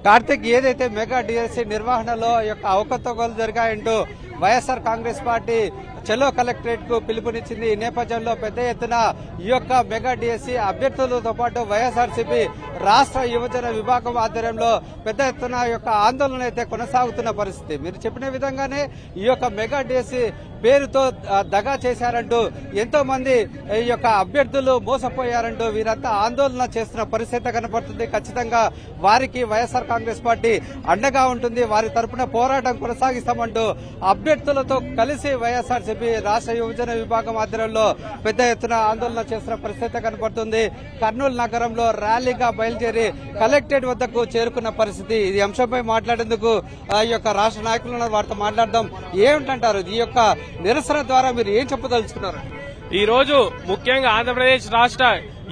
కార్తిక్, ఏదైతే mega DSC నిర్వహణలో యొక్క అవకతవకలు జరిగాయంటూ వైఎస్ఆర్ కాంగ్రెస్ పార్టీ చెలో కలెక్టరేట్ కు పిలుపునిచ్చింది. ఈ నేపథ్యంలో పెద్ద ఎత్తున ఈ యొక్క మెగా డిఎస్సి అభ్యర్థులతో పాటు వైఎస్ఆర్సీపీ రాష్ట్ర యువజన విభాగం ఆధ్వర్యంలో పెద్ద ఎత్తున యొక్క ఆందోళన అయితే కొనసాగుతున్న పరిస్థితి. మీరు చెప్పిన విధంగానే ఈ యొక్క మెగా డిఎస్సి పేరుతో దగా చేశారంటూ ఎంతో మంది ఈ యొక్క అభ్యర్థులు మోసపోయారంటూ వీరంతా ఆందోళన చేస్తున్న పరిస్థితి కనపడుతుంది. ఖచ్చితంగా వారికి వైఎస్ఆర్ కాంగ్రెస్ పార్టీ అండగా ఉంటుంది, వారి తరపున పోరాటం కొనసాగిస్తామంటూ అభ్యర్థులతో కలిసి వైఎస్ఆర్సీపీ రాష్ట్ర యువజన విభాగం ఆధ్వర్యంలో పెద్ద ఎత్తున ఆందోళన చేస్తున్న పరిస్థితి కనపడుతుంది. కర్నూలు నగరంలో ర్యాలీగా బయలుదేరి కలెక్టరేట్ వద్దకు చేరుకున్న పరిస్థితి. ఈ అంశంపై మాట్లాడేందుకు ఈ యొక్క రాష్ట్ర నాయకులను వారితో మాట్లాడదాం. ఏమిటంటారు, ఈ యొక్క నిరసన ద్వారా మీరు ఏం చెప్పదలుచుకున్నారు? ఈ రోజు ముఖ్యంగా ఆంధ్రప్రదేశ్ రాష్ట్ర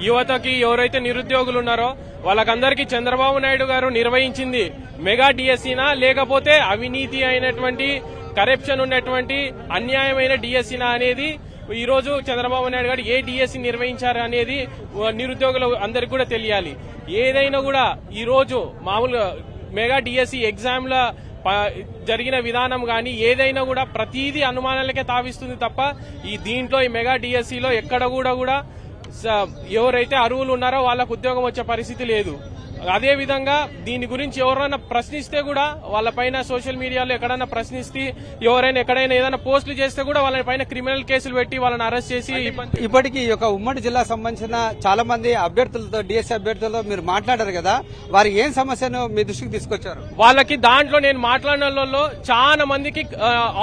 యువతకి ఎవరైతే నిరుద్యోగులు ఉన్నారో వాళ్ళకందరికీ చంద్రబాబు నాయుడు గారు నిర్వహించింది మెగా డిఎస్సీనా లేకపోతే అవినీతి అయినటువంటి కరప్షన్ ఉన్నటువంటి అన్యాయమైన డిఎస్సీనా అనేది ఈ రోజు చంద్రబాబు నాయుడు గారు ఏ డిఎస్సీ నిర్వహించారు అనేది నిరుద్యోగులు అందరికీ కూడా తెలియాలి. ఏదైనా కూడా ఈ రోజు మామూలుగా మెగా డిఎస్సీ ఎగ్జామ్ ల జరిగిన విధానం గాని ఏదైనా కూడా ప్రతిదీ అనుమానాలకే తావిస్తుంది తప్ప దీంట్లో ఈ మెగా డిఎస్సీలో ఎక్కడ కూడా ఎవరైతే అర్హులు ఉన్నారో వాళ్ళకు ఉద్యోగం వచ్చే పరిస్థితి లేదు. అదే విధంగా దీని గురించి ఎవరైనా ప్రశ్నిస్తే కూడా వాళ్ళపైన సోషల్ మీడియాలో ఎక్కడైనా ప్రశ్నిస్తే ఎవరైనా ఎక్కడైనా ఏదైనా పోస్టులు చేస్తే కూడా వాళ్ళ పైన క్రిమినల్ కేసులు పెట్టి వాళ్ళని అరెస్ట్ చేసి ఇప్పటికీ ఈ యొక్క ఉమ్మడి జిల్లా సంబంధించిన చాలా మంది అభ్యర్థులతో డిఎస్సీ అభ్యర్థులతో మీరు మాట్లాడారు కదా, వారు ఏం సమస్యను మీ దృష్టికి తీసుకొచ్చారు? వాళ్ళకి దాంట్లో నేను మాట్లాడిన వాళ్ళలో చాలా మందికి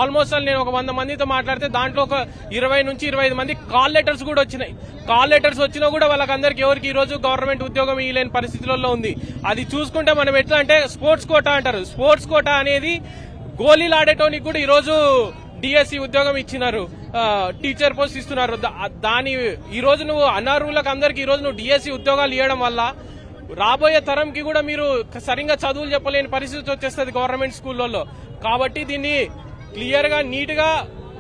ఆల్మోస్ట్ నేను ఒక 100 మందితో మాట్లాడితే దాంట్లో ఒక 20 నుంచి 25 మంది కాల్ లెటర్స్ కూడా వచ్చినాయి. కాల్ లెటర్స్ వచ్చినా కూడా వాళ్ళకందరికి ఎవరికి ఈ రోజు గవర్నమెంట్ ఉద్యోగం ఇవ్వలేని పరిస్థితులలో ఉంది. అది చూసుకుంటే మనం ఎట్లా అంటే స్పోర్ట్స్ కోటా అంటారు. స్పోర్ట్స్ కోటా అనేది గోళీలు ఆడేటోనికి కూడా ఈ రోజు డిఎస్సీ ఉద్యోగం ఇచ్చినారు, టీచర్ పోస్ట్ ఇస్తున్నారు. దాని ఈ రోజు నువ్వు అనర్హులకు అందరికి ఈ రోజు నువ్వు డిఎస్సీ ఉద్యోగాలు ఇవ్వడం వల్ల రాబోయే తరంకి కూడా మీరు సరిగ్గా చదువులు చెప్పలేని పరిస్థితి వచ్చేస్తుంది గవర్నమెంట్ స్కూళ్లలో. కాబట్టి దీన్ని క్లియర్ గా నీట్ గా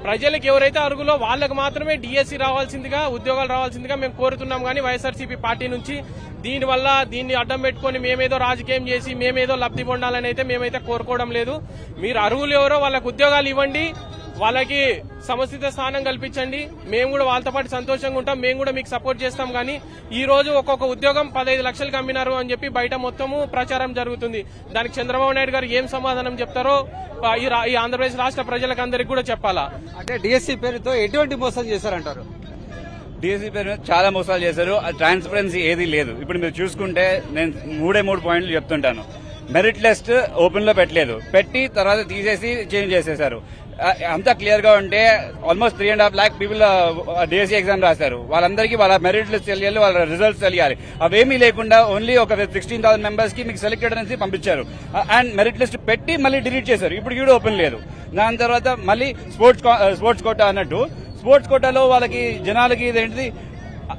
ప్రజలకు ఎవరైతే అర్హులో వాళ్ళకు మాత్రమే డిఎస్సీ రావాల్సిందిగా ఉద్యోగాలు రావాల్సిందిగా మేము కోరుతున్నాం. కానీ వైఎస్ఆర్సీపీ పార్టీ నుంచి దీనివల్ల దీన్ని అడ్డం పెట్టుకుని మేమేదో రాజకీయం చేసి మేమేదో లబ్ధి పొందాలని అయితే మేమైతే కోరుకోవడం లేదు. మీరు అర్హులు ఎవరో వాళ్ళకు ఉద్యోగాలు ఇవ్వండి, వాళ్ళకి సముచిత స్థానం కల్పించండి. మేము కూడా వాళ్ళతో పాటు సంతోషంగా ఉంటాం, మేము కూడా మీకు సపోర్ట్ చేస్తాం. కానీ ఈ రోజు ఒక్కొక్క ఉద్యోగం 15 లక్షలకు అమ్మినారు అని చెప్పి బయట మొత్తము ప్రచారం జరుగుతుంది. దానికి చంద్రబాబు నాయుడు గారు ఏం సమాధానం చెప్తారో ఈ ఆంధ్రప్రదేశ్ రాష్ట్ర ప్రజలకు అందరికీ కూడా చెప్పాలా. అంటే డిఎస్సీ పేరుతో ఎటువంటి మోసం చేశారంటారు? డిఎస్సీ పేరు మీద చాలా మోసాలు చేశారు. ట్రాన్స్పరెన్సీ ఏది లేదు. ఇప్పుడు మీరు చూసుకుంటే నేను 3 పాయింట్లు చెప్తుంటాను. మెరిట్ లిస్ట్ ఓపెన్ లో పెట్టలేదు, పెట్టి తర్వాత తీసేసి చేంజ్ చేసేశారు. అంతా క్లియర్ గా ఉంటే almost 3.5 lakh people DSC exam రాశారు. వాళ్ళందరికీ వాళ్ళ మెరిట్ లిస్ట్ తెలియాలి, వాళ్ళ రిజల్ట్స్ తెలియాలి. అవేమీ లేకుండా ఓన్లీ ఒక 16,000 మెంబర్స్ కి మీకు సెలెక్టెడ్ అనేసి పంపించారు. అండ్ మెరిట్ లిస్ట్ పెట్టి మళ్ళీ డిలీట్ చేశారు. ఇప్పుడు కూడా ఓపెన్ లేదు. దాని తర్వాత మళ్ళీ స్పోర్ట్స్ కోటా అన్నట్టు స్పోర్ట్స్ కోటాలో వాళ్ళకి జనాలకి ఇదేంటిది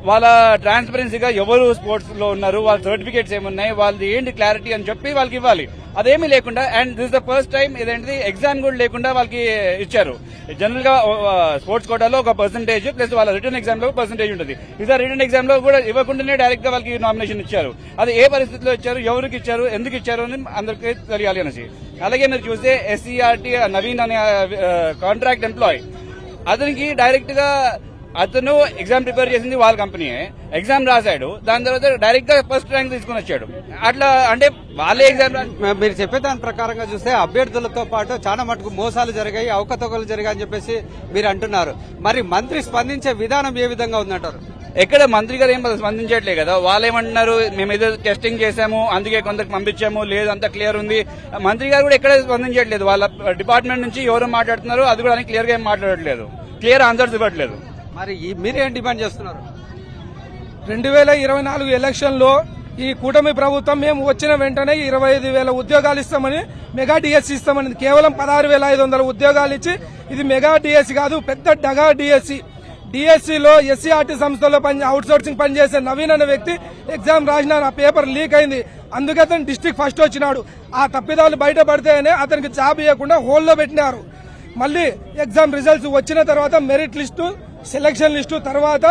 వాళ్ళ ట్రాన్స్పరెన్సీగా ఎవరు స్పోర్ట్స్ లో ఉన్నారు, వాళ్ళ సర్టిఫికేట్స్ ఏమున్నాయి, వాళ్ళది ఏంటి క్లారిటీ అని చెప్పి వాళ్ళకి ఇవ్వాలి. అదేమీ లేకుండా and this the first time ఇదేంటిది ఎగ్జామ్ కూడా లేకుండా వాళ్ళకి ఇచ్చారు. జనరల్ గా స్పోర్ట్స్ కోటాలో ఒక పర్సంటేజ్ ప్లస్ వాళ్ళ రిటర్న్ ఎగ్జామ్ లో పర్సంటేజ్ ఉంటుంది. ఈసారి రిటర్న్ ఎగ్జామ్ లో కూడా ఇవ్వకుండానే డైరెక్ట్ గా వాళ్ళకి నామినేషన్ ఇచ్చారు. అది ఏ పరిస్థితిలో ఇచ్చారు, ఎవరికి ఇచ్చారు, ఎందుకు ఇచ్చారు అని అందరికీ తెలియాలి అనేసి. అలాగే మీరు చూస్తే ఎస్సీఆర్టీ నవీన్ అనే కాంట్రాక్ట్ ఎంప్లాయీ, అతనికి డైరెక్ట్ గా అతను ఎగ్జామ్ ప్రిపేర్ చేసింది వాళ్ళ కంపెనీ, ఎగ్జామ్ రాశాడు, దాని తర్వాత డైరెక్ట్ గా ఫస్ట్ ర్యాంక్ తీసుకుని వచ్చాడు. అట్లా అంటే వాళ్ళే ఎగ్జామ్. మీరు చెప్పే దాని ప్రకారంగా చూస్తే అభ్యర్థులతో పాటు చాలా మటుకు మోసాలు జరిగాయి, అవకతవకలు జరిగాయి అని చెప్పేసి మీరు అంటున్నారు. మరి మంత్రి స్పందించే విధానం ఏ విధంగా ఉందంటారు? ఎక్కడ మంత్రి గారు ఏం స్పందించట్లేదు కదా. వాళ్ళు ఏమంటున్నారు, మేము ఏదో టెస్టింగ్ చేశాము అందుకే కొందరికి పంపించాము, లేదు అంతా క్లియర్ ఉంది. మంత్రి గారు కూడా ఎక్కడ స్పందించట్లేదు. వాళ్ళ డిపార్ట్మెంట్ నుంచి ఎవరు మాట్లాడుతున్నారు అది కూడా క్లియర్ గా ఏం మాట్లాడట్లేదు, క్లియర్ ఆన్సర్స్ ఇవ్వట్లేదు. మరి మీరేం డిమాండ్ చేస్తున్నారు? 2024 ఎలక్షన్ లో ఈ కూటమి ప్రభుత్వం మేము వచ్చిన వెంటనే 25,000 ఉద్యోగాలు ఇస్తామని, మెగా డిఎస్సీ ఇస్తామని, కేవలం 16,500 ఉద్యోగాలు ఇచ్చి ఇది మెగా డిఎస్సీ కాదు, పెద్ద డగా డిఎస్సీ. డిఎస్సీలో ఎస్సీఆర్టీ సంస్థలో అవుట్ సోర్సింగ్ పనిచేసే నవీన్ అనే వ్యక్తి ఎగ్జామ్ రాసిన ఆ పేపర్ లీక్ అయింది. అందుకే అతను డిస్ట్రిక్ట్ ఫస్ట్ వచ్చినాడు. ఆ తప్పిదాలు బయటపడితేనే అతనికి జాబ్ ఇవ్వకుండా హోల్లో పెట్టినారు. మళ్ళీ ఎగ్జామ్ రిజల్ట్స్ వచ్చిన తర్వాత మెరిట్ లిస్టు, సెలక్షన్ లిస్టు తర్వాత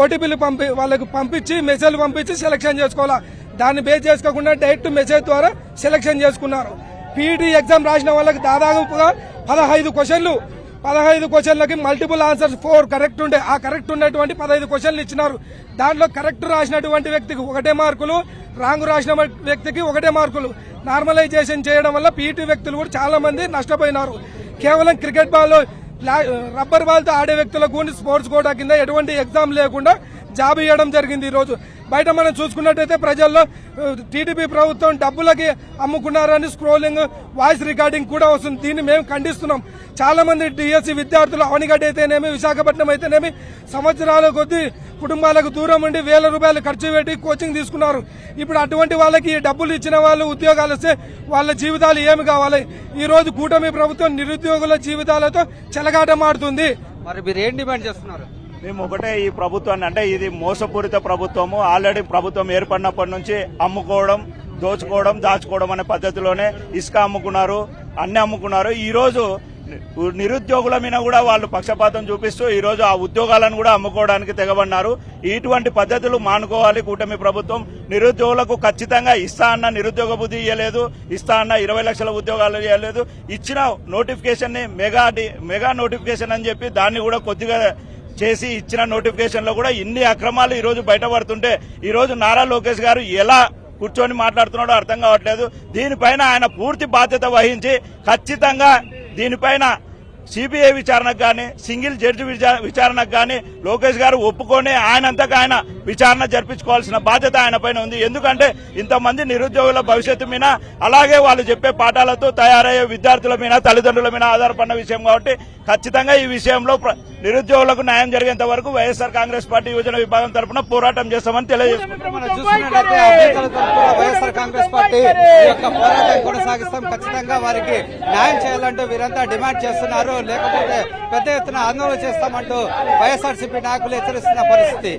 ఓటీపీలు వాళ్ళకు పంపించి మెసేజ్లు పంపించి సెలక్షన్ చేసుకోవాలా. దాన్ని బేస్ చేసుకోకుండా డైరెక్ట్ మెసేజ్ ద్వారా సెలక్షన్ చేసుకున్నారు. పీఈటీ ఎగ్జామ్ రాసిన వాళ్ళకి దాదాపుగా 15 క్వశ్చన్లకి మల్టిపుల్ ఆన్సర్స్ 4 కరెక్ట్ ఉండే. ఆ కరెక్ట్ ఉన్నటువంటి 15 క్వశ్చన్లు ఇచ్చినారు. దాంట్లో కరెక్ట్ రాసినటువంటి వ్యక్తికి 1 మార్కులు, రాంగ్ రాసిన వ్యక్తికి 1 మార్కులు. నార్మలైజేషన్ చేయడం వల్ల పీఈటీ వ్యక్తులు కూడా చాలా మంది నష్టపోయినారు. కేవలం క్రికెట్ బాల్, రబ్బర్ బాల్ తో ఆడే వ్యక్తులకు స్పోర్ట్స్ కోటా కింద ఎటువంటి ఎగ్జామ్ లేకుండా జాబ్ ఇవ్వడం జరిగింది. ఈ రోజు బయట మనం చూసుకున్నట్టయితే ప్రజల్లో టీడీపీ ప్రభుత్వం డబ్బులకి అమ్ముకున్నారని స్క్రోలింగ్, వాయిస్ రికార్డింగ్ కూడా వస్తుంది. దీన్ని మేము ఖండిస్తున్నాం. చాలా మంది డిఎస్సి విద్యార్థులు అవనిగడ్డ అయితేనేమి, విశాఖపట్నం అయితేనేమి సంవత్సరాల కొద్దీ కుటుంబాలకు దూరం ఉండి వేల రూపాయలు ఖర్చు పెట్టి కోచింగ్ తీసుకున్నారు. ఇప్పుడు అటువంటి వాళ్ళకి డబ్బులు ఇచ్చిన వాళ్ళు ఉద్యోగాలు వస్తే వాళ్ళ జీవితాలు ఏమి కావాలి? ఈ రోజు కూటమి ప్రభుత్వం నిరుద్యోగుల జీవితాలతో చెలగాటమాడుతుంది. మరి మీరు ఏం డిమాండ్ చేస్తున్నారు? మేము ఒకటే ఈ ప్రభుత్వాన్ని, అంటే ఇది మోసపూరిత ప్రభుత్వము. ఆల్రెడీ ప్రభుత్వం ఏర్పడినప్పటి నుంచి అమ్ముకోవడం, దోచుకోవడం, దాచుకోవడం అనే పద్ధతిలోనే ఇసుక అమ్ముకున్నారు, అన్ని అమ్ముకున్నారు. ఈ రోజు నిరుద్యోగుల మీద కూడా వాళ్ళు పక్షపాతం చూపిస్తూ ఈ రోజు ఆ ఉద్యోగాలను కూడా అమ్ముకోవడానికి తెగబడినారు. ఇటువంటి పద్ధతులు మానుకోవాలి కూటమి ప్రభుత్వం. నిరుద్యోగులకు ఖచ్చితంగా ఇస్తా అన్న నిరుద్యోగ బుద్ధి ఇవ్వలేదు, ఇస్తా అన్న 20 లక్షల ఉద్యోగాలు ఇవ్వలేదు. ఇచ్చిన నోటిఫికేషన్ ని మెగా నోటిఫికేషన్ అని చెప్పి దాన్ని కూడా కొద్దిగా చేసి ఇచ్చిన నోటిఫికేషన్ లో కూడా ఇన్ని అక్రమాలు ఈ రోజు బయటపడుతుంటే ఈ రోజు నారా లోకేష్ గారు ఎలా కూర్చొని మాట్లాడుతున్నాడో అర్థం కావట్లేదు. దీనిపైన ఆయన పూర్తి బాధ్యత వహించి ఖచ్చితంగా దీనిపైన సిబిఐ విచారణకు గాని, సింగిల్ జడ్జి విచారణకు గాని లోకేష్ గారు ఒప్పుకొని ఆయనంతకు ఆయన విచారణ జరిపించుకోవాల్సిన బాధ్యత ఆయన పైన ఉంది. ఎందుకంటే ఇంతమంది నిరుద్యోగుల భవిష్యత్తు మీద, అలాగే వాళ్ళు చెప్పే పాఠాలతో తయారయ్యే విద్యార్థుల మీద, తల్లిదండ్రుల మీద ఆధారపడిన విషయం కాబట్టి ఖచ్చితంగా ఈ విషయంలో నిరుద్యోగులకు న్యాయం జరిగేంత వరకు వైఎస్ఆర్ కాంగ్రెస్ పార్టీ యువజన విభాగం తరఫున పోరాటం చేస్తామని తెలియజేస్తున్నాం. మనం చూస్తున్నట్లయితే అభ్యర్థుల తరఫున వైఎస్ఆర్ కాంగ్రెస్ పార్టీ ఈ యొక్క పోరాటం కొనసాగిస్తాం. ఖచ్చితంగా వారికి న్యాయం చేయాలంటూ వీరంతా డిమాండ్ చేస్తున్నారు. లేకపోతే పెద్ద ఎత్తున ఆందోళన చేస్తామంటూ వైఎస్ఆర్సీపీ నాయకులు హెచ్చరిస్తున్న పరిస్థితి.